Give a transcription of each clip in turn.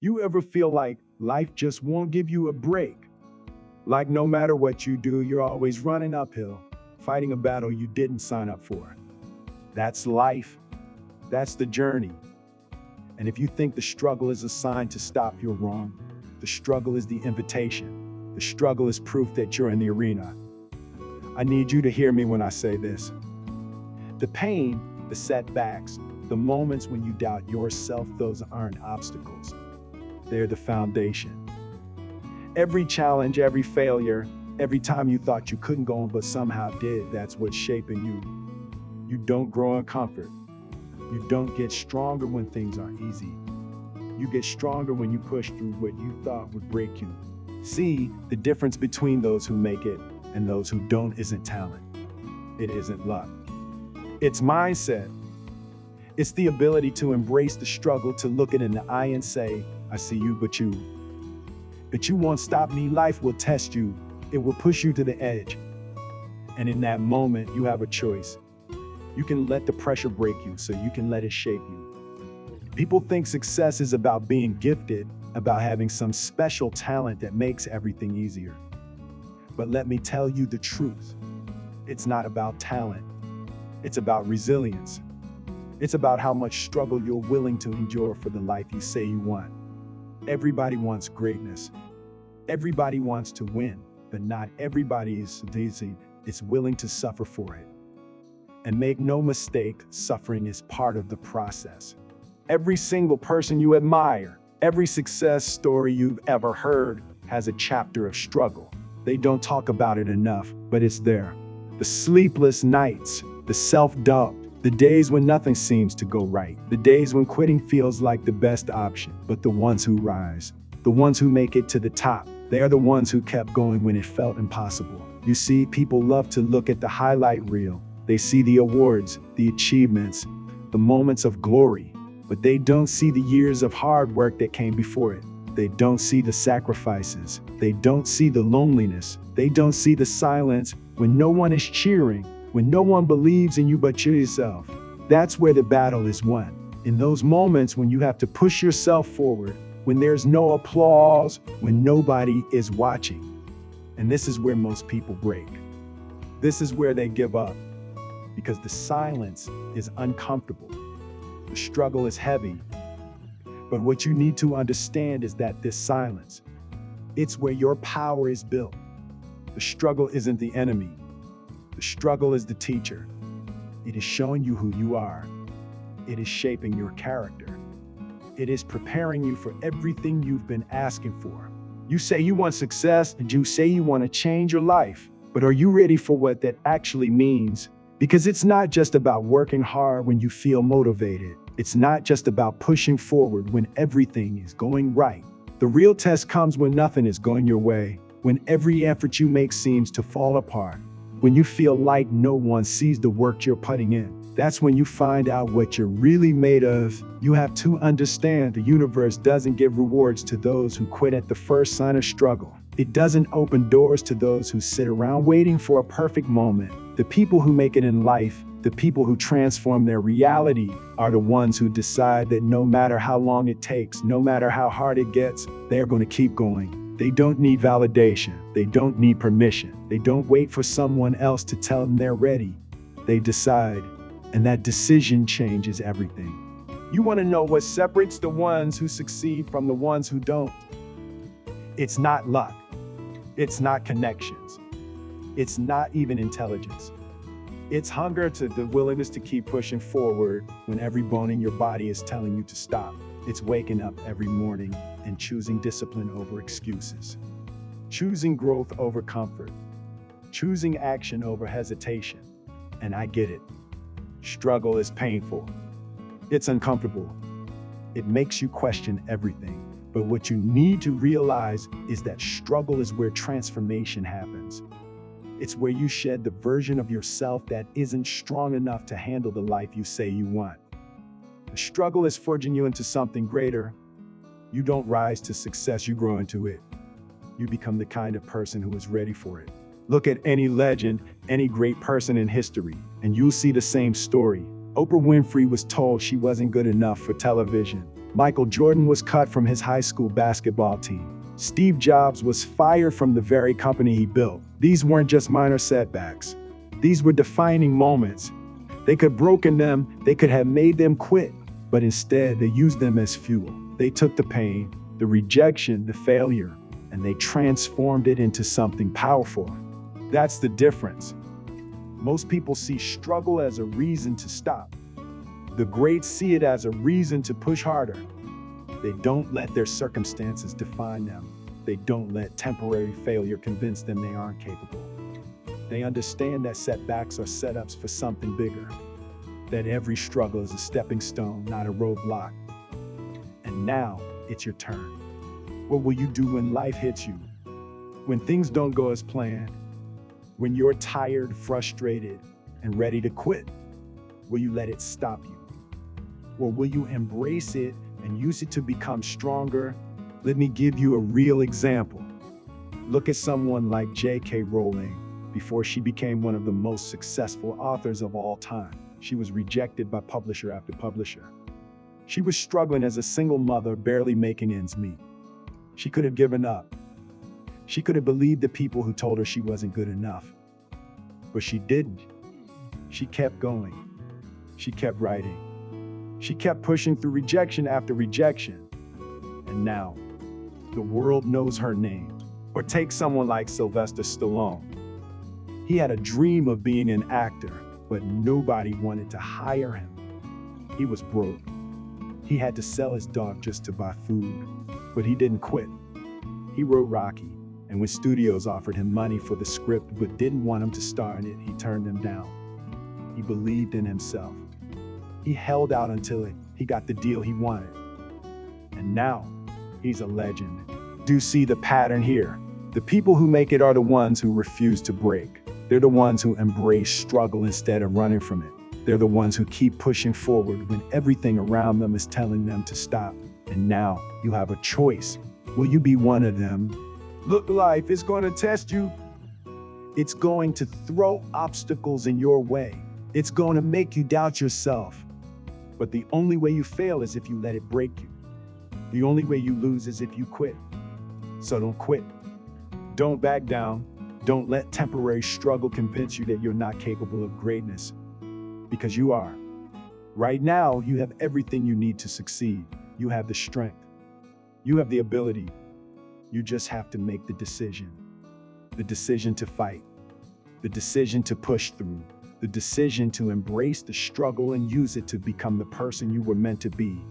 You ever feel like life just won't give you a break? Like no matter what you do, you're always running uphill, fighting a battle you didn't sign up for. That's life. That's the journey. And if you think the struggle is a sign to stop, you're wrong. The struggle is the invitation. The struggle is proof that you're in the arena. I need you to hear me when I say this. The pain, the setbacks, the moments when you doubt yourself, those aren't obstacles. They're the foundation. Every challenge, every failure, every time you thought you couldn't go on but somehow did, that's what's shaping you. You don't grow in comfort. You don't get stronger when things are easy. You get stronger when you push through what you thought would break you. See, the difference between those who make it and those who don't isn't talent. It isn't luck. It's mindset. It's the ability to embrace the struggle, to look it in the eye and say, I see you, but you won't stop me. Life will test you. It will push you to the edge. And in that moment, you have a choice. You can let the pressure break you, so you can let it shape you. People think success is about being gifted, about having some special talent that makes everything easier. But let me tell you the truth. It's not about talent. It's about resilience. It's about how much struggle you're willing to endure for the life you say you want. Everybody wants greatness. Everybody wants to win, but not everybody is willing to suffer for it. And make no mistake, suffering is part of the process. Every single person you admire, every success story you've ever heard has a chapter of struggle. They don't talk about it enough, but it's there. The sleepless nights, the self-doubt, the days when nothing seems to go right, the days when quitting feels like the best option. But the ones who rise, the ones who make it to the top, they are the ones who kept going when it felt impossible. You see, people love to look at the highlight reel. They see the awards, the achievements, the moments of glory, but they don't see the years of hard work that came before it. They don't see the sacrifices. They don't see the loneliness. They don't see the silence when no one is cheering, when no one believes in you but yourself. That's where the battle is won. In those moments when you have to push yourself forward, when there's no applause, when nobody is watching. And this is where most people break. This is where they give up. Because the silence is uncomfortable. The struggle is heavy. But what you need to understand is that this silence, it's where your power is built. The struggle isn't the enemy. The struggle is the teacher. It is showing you who you are. It is shaping your character. It is preparing you for everything you've been asking for. You say you want success and you say you want to change your life, but are you ready for what that actually means? Because it's not just about working hard when you feel motivated. It's not just about pushing forward when everything is going right. The real test comes when nothing is going your way, when every effort you make seems to fall apart, when you feel like no one sees the work you're putting in. That's when you find out what you're really made of. You have to understand the universe doesn't give rewards to those who quit at the first sign of struggle. It doesn't open doors to those who sit around waiting for a perfect moment. The people who make it in life, the people who transform their reality, are the ones who decide that no matter how long it takes, no matter how hard it gets, they're going to keep going. They don't need validation. They don't need permission. They don't wait for someone else to tell them they're ready. They decide, and that decision changes everything. You want to know what separates the ones who succeed from the ones who don't? It's not luck. It's not connections. It's not even intelligence. It's hunger, to the willingness to keep pushing forward when every bone in your body is telling you to stop. It's waking up every morning and choosing discipline over excuses. Choosing growth over comfort. Choosing action over hesitation. And I get it. Struggle is painful. It's uncomfortable. It makes you question everything. But what you need to realize is that struggle is where transformation happens. It's where you shed the version of yourself that isn't strong enough to handle the life you say you want. The struggle is forging you into something greater. You don't rise to success, you grow into it. You become the kind of person who is ready for it. Look at any legend, any great person in history, and you'll see the same story. Oprah Winfrey was told she wasn't good enough for television. Michael Jordan was cut from his high school basketball team. Steve Jobs was fired from the very company he built. These weren't just minor setbacks. These were defining moments. They could have broken them, they could have made them quit, but instead they used them as fuel. They took the pain, the rejection, the failure, and they transformed it into something powerful. That's the difference. Most people see struggle as a reason to stop. The greats see it as a reason to push harder. They don't let their circumstances define them. They don't let temporary failure convince them they aren't capable. They understand that setbacks are setups for something bigger, that every struggle is a stepping stone, not a roadblock. And now it's your turn. What will you do when life hits you? When things don't go as planned? When you're tired, frustrated, and ready to quit? Will you let it stop you? Or will you embrace it and use it to become stronger? Let me give you a real example. Look at someone like J.K. Rowling. Before she became one of the most successful authors of all time, she was rejected by publisher after publisher. She was struggling as a single mother, barely making ends meet. She could have given up. She could have believed the people who told her she wasn't good enough. But she didn't. She kept going. She kept writing. She kept pushing through rejection after rejection. And now, the world knows her name. Or take someone like Sylvester Stallone. He had a dream of being an actor, but nobody wanted to hire him. He was broke. He had to sell his dog just to buy food, but he didn't quit. He wrote Rocky, and when studios offered him money for the script but didn't want him to star in it, he turned them down. He believed in himself. He held out until he got the deal he wanted. And now, he's a legend. Do you see the pattern here? The people who make it are the ones who refuse to break. They're the ones who embrace struggle instead of running from it. They're the ones who keep pushing forward when everything around them is telling them to stop. And now you have a choice. Will you be one of them? Look, life is going to test you. It's going to throw obstacles in your way. It's going to make you doubt yourself. But the only way you fail is if you let it break you. The only way you lose is if you quit. So don't quit. Don't back down. Don't let temporary struggle convince you that you're not capable of greatness, because you are. Right now, you have everything you need to succeed. You have the strength. You have the ability. You just have to make the decision. The decision to fight. The decision to push through. The decision to embrace the struggle and use it to become the person you were meant to be.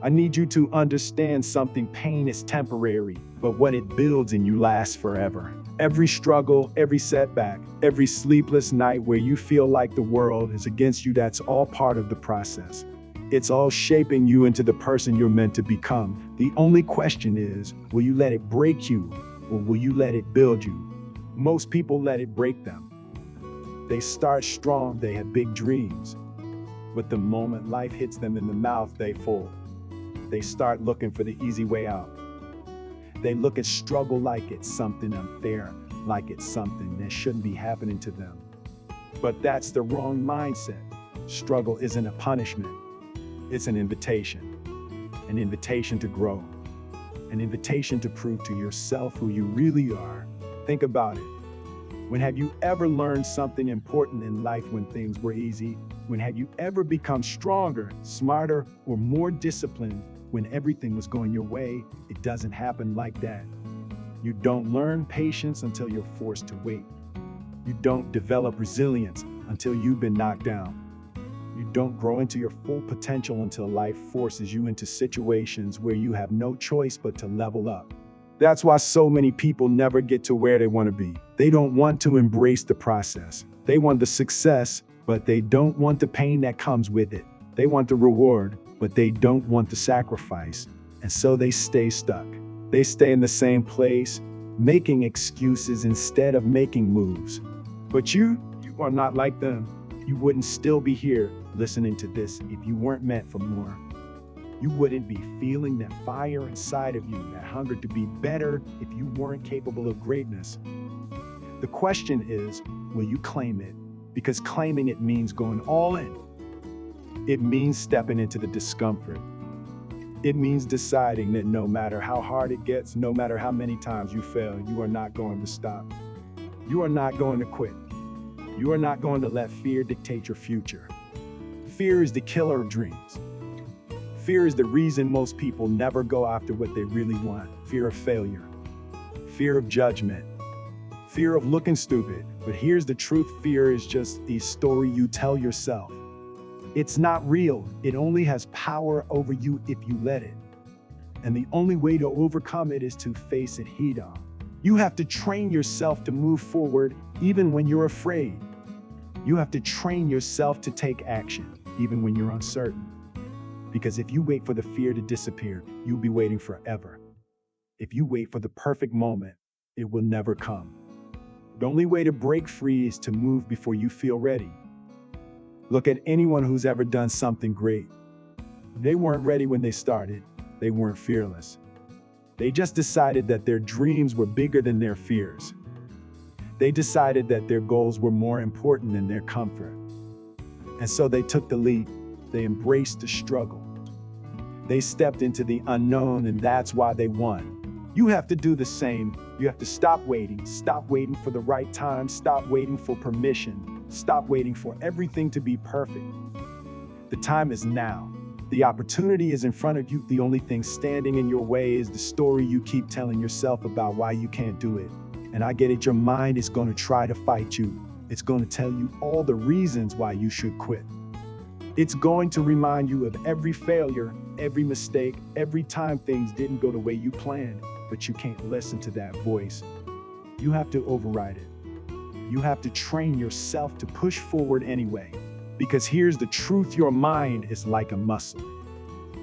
I need you to understand something. Pain is temporary, but what it builds in you lasts forever. Every struggle, every setback, every sleepless night where you feel like the world is against you, that's all part of the process. It's all shaping you into the person you're meant to become. The only question is, will you let it break you, or will you let it build you? Most people let it break them. They start strong, they have big dreams. But the moment life hits them in the mouth, they fold. They start looking for the easy way out. They look at struggle like it's something unfair, like it's something that shouldn't be happening to them. But that's the wrong mindset. Struggle isn't a punishment. It's an invitation to grow, an invitation to prove to yourself who you really are. Think about it. When have you ever learned something important in life when things were easy? When have you ever become stronger, smarter, or more disciplined when everything was going your way? It doesn't happen like that. You don't learn patience until you're forced to wait. You don't develop resilience until you've been knocked down. You don't grow into your full potential until life forces you into situations where you have no choice but to level up. That's why so many people never get to where they want to be. They don't want to embrace the process. They want the success, but they don't want the pain that comes with it. They want the reward, but they don't want the sacrifice. And so they stay stuck. They stay in the same place, making excuses instead of making moves. But you are not like them. You wouldn't still be here listening to this if you weren't meant for more. You wouldn't be feeling that fire inside of you, that hunger to be better, if you weren't capable of greatness. The question is, will you claim it? Because claiming it means going all in. It means stepping into the discomfort. It means deciding that no matter how hard it gets, no matter how many times you fail, you are not going to stop. You are not going to quit. You are not going to let fear dictate your future. Fear is the killer of dreams. Fear is the reason most people never go after what they really want. Fear of failure, fear of judgment, fear of looking stupid. But here's the truth: fear is just the story you tell yourself. It's not real. It only has power over you if you let it. And the only way to overcome it is to face it head on. You have to train yourself to move forward even when you're afraid. You have to train yourself to take action even when you're uncertain. Because if you wait for the fear to disappear, you'll be waiting forever. If you wait for the perfect moment, it will never come. The only way to break free is to move before you feel ready. Look at anyone who's ever done something great. They weren't ready when they started. They weren't fearless. They just decided that their dreams were bigger than their fears. They decided that their goals were more important than their comfort. And so they took the leap. They embraced the struggle. They stepped into the unknown, and that's why they won. You have to do the same. You have to stop waiting. Stop waiting for the right time. Stop waiting for permission. Stop waiting for everything to be perfect. The time is now. The opportunity is in front of you. The only thing standing in your way is the story you keep telling yourself about why you can't do it. And I get it, your mind is going to try to fight you. It's going to tell you all the reasons why you should quit. It's going to remind you of every failure, every mistake, every time things didn't go the way you planned. But you can't listen to that voice. You have to override it. You have to train yourself to push forward anyway. Because here's the truth: your mind is like a muscle.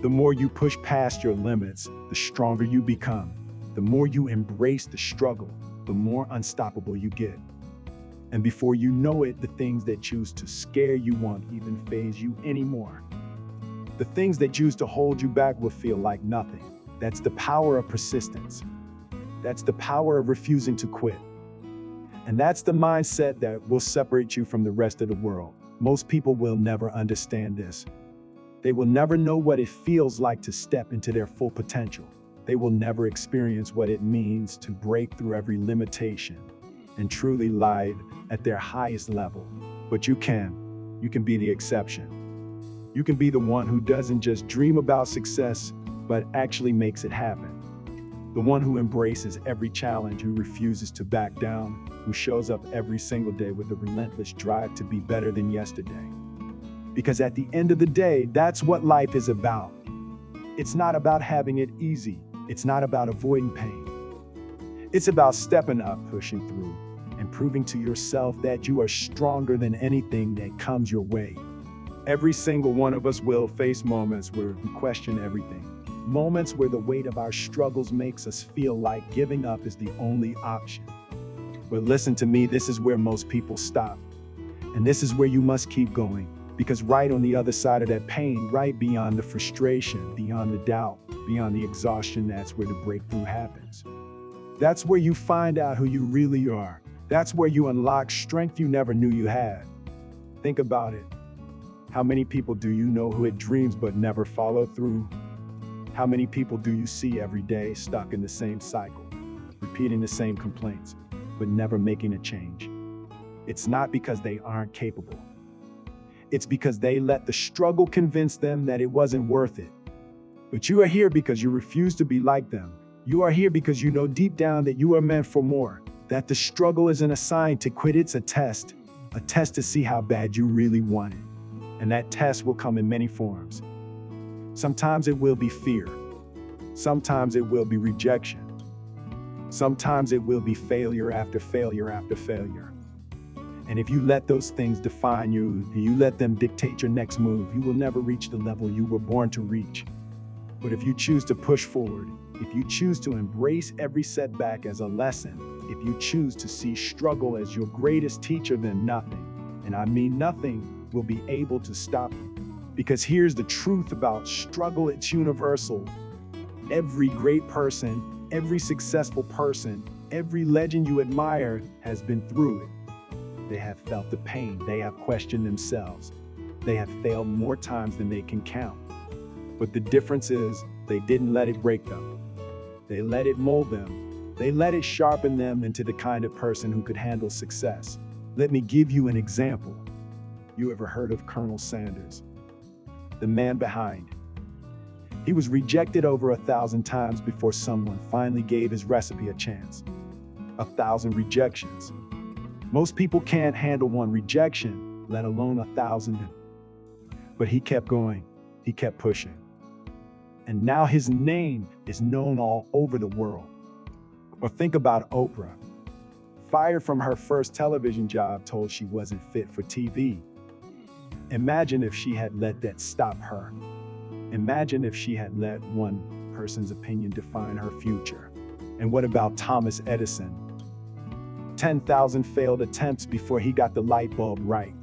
The more you push past your limits, the stronger you become. The more you embrace the struggle, the more unstoppable you get. And before you know it, the things that choose to scare you won't even faze you anymore. The things that choose to hold you back will feel like nothing. That's the power of persistence. That's the power of refusing to quit. And that's the mindset that will separate you from the rest of the world. Most people will never understand this. They will never know what it feels like to step into their full potential. They will never experience what it means to break through every limitation and truly live at their highest level. But you can. You can be the exception. You can be the one who doesn't just dream about success, but actually makes it happen. The one who embraces every challenge, who refuses to back down, who shows up every single day with a relentless drive to be better than yesterday. Because at the end of the day, that's what life is about. It's not about having it easy. It's not about avoiding pain. It's about stepping up, pushing through, and proving to yourself that you are stronger than anything that comes your way. Every single one of us will face moments where we question everything. Moments where the weight of our struggles makes us feel like giving up is the only option. But listen to me, this is where most people stop. And this is where you must keep going. Because right on the other side of that pain, right beyond the frustration, beyond the doubt, beyond the exhaustion, that's where the breakthrough happens. That's where you find out who you really are. That's where you unlock strength you never knew you had. Think about it. How many people do you know who had dreams but never followed through? How many people do you see every day stuck in the same cycle, repeating the same complaints, but never making a change? It's not because they aren't capable. It's because they let the struggle convince them that it wasn't worth it. But you are here because you refuse to be like them. You are here because you know deep down that you are meant for more, that the struggle isn't a sign to quit, it's a test to see how bad you really want it. And that test will come in many forms. Sometimes it will be fear. Sometimes it will be rejection. Sometimes it will be failure after failure after failure. And if you let those things define you, you let them dictate your next move, you will never reach the level you were born to reach. But if you choose to push forward, if you choose to embrace every setback as a lesson, if you choose to see struggle as your greatest teacher, then nothing, and I mean nothing, will be able to stop you. Because here's the truth about struggle, it's universal. Every great person, every successful person, every legend you admire has been through it. They have felt the pain, they have questioned themselves. They have failed more times than they can count. But the difference is, They didn't let it break them. They let it mold them. They let it sharpen them into the kind of person who could handle success. Let me give you an example. You ever heard of Colonel Sanders? The man behind. He was rejected over 1,000 times before someone finally gave his recipe a chance. 1,000 rejections. Most people can't handle one rejection, let alone 1,000. But he kept going. He kept pushing. And now his name is known all over the world. Or think about Oprah. Fired from her first television job, told she wasn't fit for TV. Imagine if she had let that stop her. Imagine if she had let one person's opinion define her future. And what about Thomas Edison? 10,000 failed attempts before he got the light bulb right.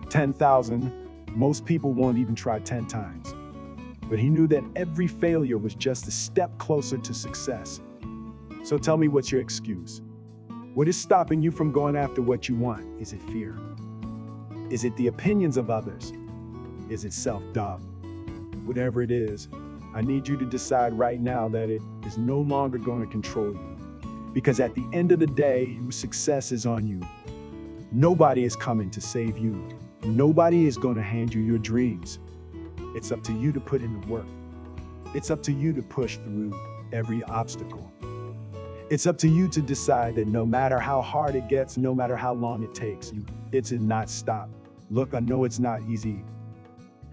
10,000, most people won't even try 10 times. But he knew that every failure was just a step closer to success. So tell me, what's your excuse? What is stopping you from going after what you want? Is it fear? Is it the opinions of others? Is it self-doubt? Whatever it is, I need you to decide right now that it is no longer going to control you. Because at the end of the day, your success is on you. Nobody is coming to save you. Nobody is going to hand you your dreams. It's up to you to put in the work. It's up to you to push through every obstacle. It's up to you to decide that no matter how hard it gets, no matter how long it takes, it's not stop. Look, I know it's not easy.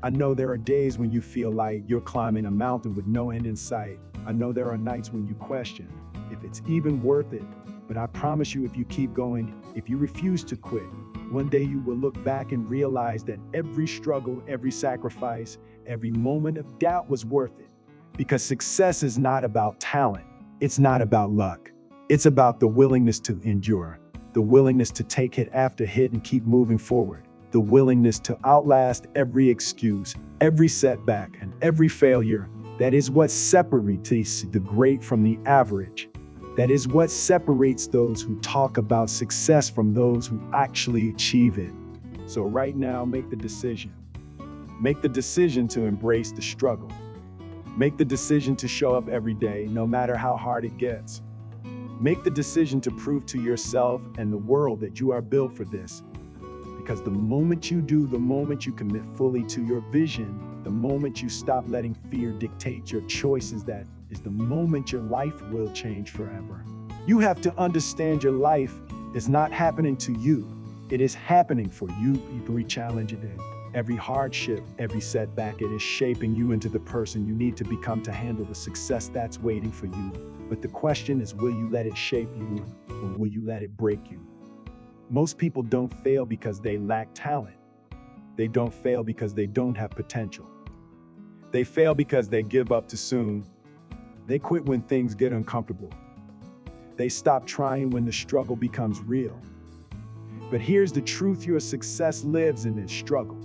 I know there are days when you feel like you're climbing a mountain with no end in sight. I know there are nights when you question if it's even worth it. But I promise you, if you keep going, if you refuse to quit, one day you will look back and realize that every struggle, every sacrifice, every moment of doubt was worth it. Because success is not about talent. It's not about luck. It's about the willingness to endure, the willingness to take hit after hit and keep moving forward, the willingness to outlast every excuse, every setback, and every failure. That is what separates the great from the average. That is what separates those who talk about success from those who actually achieve it. So right now, make the decision. Make the decision to embrace the struggle. Make the decision to show up every day, no matter how hard it gets. Make the decision to prove to yourself and the world that you are built for this. Because the moment you do, the moment you commit fully to your vision, the moment you stop letting fear dictate your choices, that is the moment your life will change forever. You have to understand your life is not happening to you. It is happening for you. Every challenge it is, every hardship, every setback, it is shaping you into the person you need to become to handle the success that's waiting for you. But the question is, will you let it shape you, or will you let it break you? Most people don't fail because they lack talent. They don't fail because they don't have potential. They fail because they give up too soon. They quit when things get uncomfortable. They stop trying when the struggle becomes real. But here's the truth: your success lives in this struggle.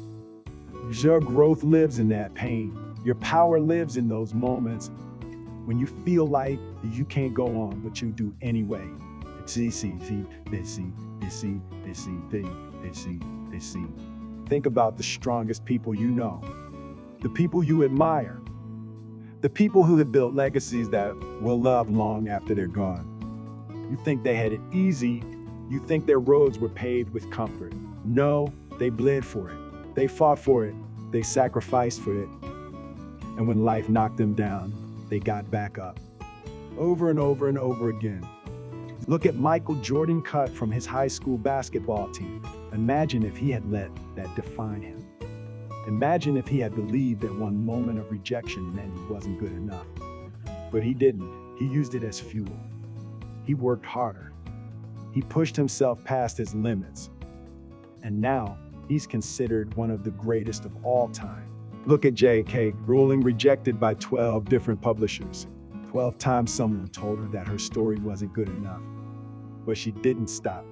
Your growth lives in that pain. Your power lives in those moments when you feel like you can't go on, but you do anyway. Think about the strongest people you know, the people you admire, the people who have built legacies that will love long after they're gone. You think they had it easy. You think their roads were paved with comfort. No, they bled for it. They fought for it. They sacrificed for it. And when life knocked them down, they got back up. Over and over and over again. Look at Michael Jordan, cut from his high school basketball team. Imagine if he had let that define him. Imagine if he had believed that one moment of rejection meant he wasn't good enough. But he didn't. He used it as fuel. He worked harder. He pushed himself past his limits. And now, he's considered one of the greatest of all time. Look at J.K. Rowling, rejected by 12 different publishers. 12 times someone told her that her story wasn't good enough. But she didn't stop.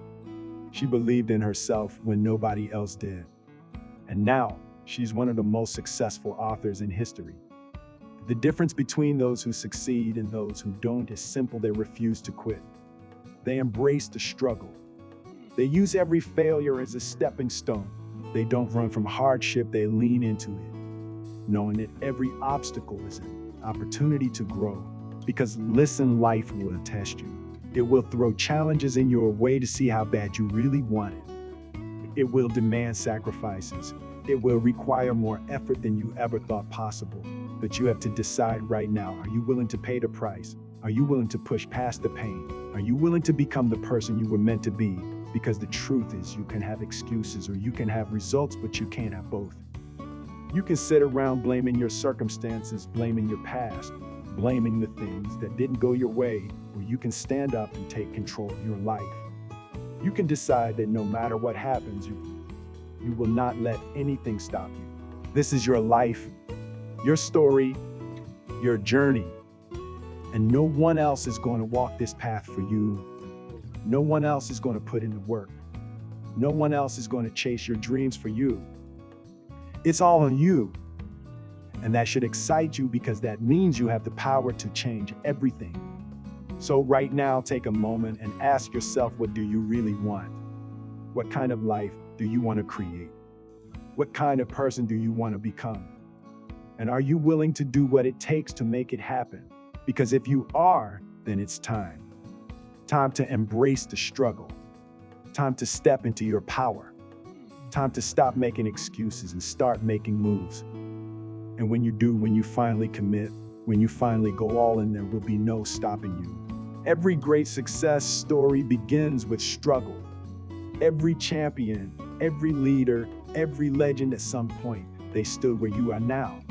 She believed in herself when nobody else did. And now, she's one of the most successful authors in history. The difference between those who succeed and those who don't is simple: they refuse to quit. They embrace the struggle. They use every failure as a stepping stone. They don't run from hardship, they lean into it, knowing that every obstacle is opportunity to grow. Because listen, life will test you. It will throw challenges in your way to see how bad you really want it. It will demand sacrifices. It will require more effort than you ever thought possible. But you have to decide right now, are you willing to pay the price? Are you willing to push past the pain? Are you willing to become the person you were meant to be? Because the truth is, you can have excuses or you can have results, but you can't have both. You can sit around blaming your circumstances, blaming your past, blaming the things that didn't go your way, or you can stand up and take control of your life. You can decide that no matter what happens, you will not let anything stop you. This is your life, your story, your journey. And no one else is going to walk this path for you. No one else is going to put in the work. No one else is going to chase your dreams for you. It's all on you. And that should excite you because that means you have the power to change everything. So right now, take a moment and ask yourself, what do you really want? What kind of life do you want to create? What kind of person do you want to become? And are you willing to do what it takes to make it happen? Because if you are, then it's time. Time to embrace the struggle. Time to step into your power. Time to stop making excuses and start making moves. And when you do, when you finally commit, when you finally go all in, there will be no stopping you. Every great success story begins with struggle. Every champion, every leader, every legend at some point, they stood where you are now.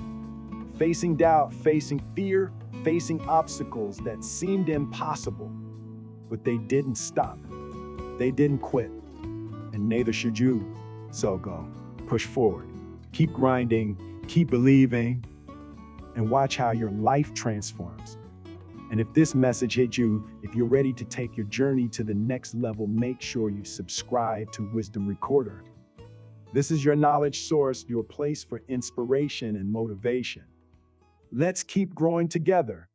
Facing doubt, facing fear, facing obstacles that seemed impossible. But they didn't stop. They didn't quit. And neither should you. So go, push forward, keep grinding, keep believing, and watch how your life transforms. And if this message hit you, if you're ready to take your journey to the next level, make sure you subscribe to Wisdom Recorder. This is your knowledge source, your place for inspiration and motivation. Let's keep growing together.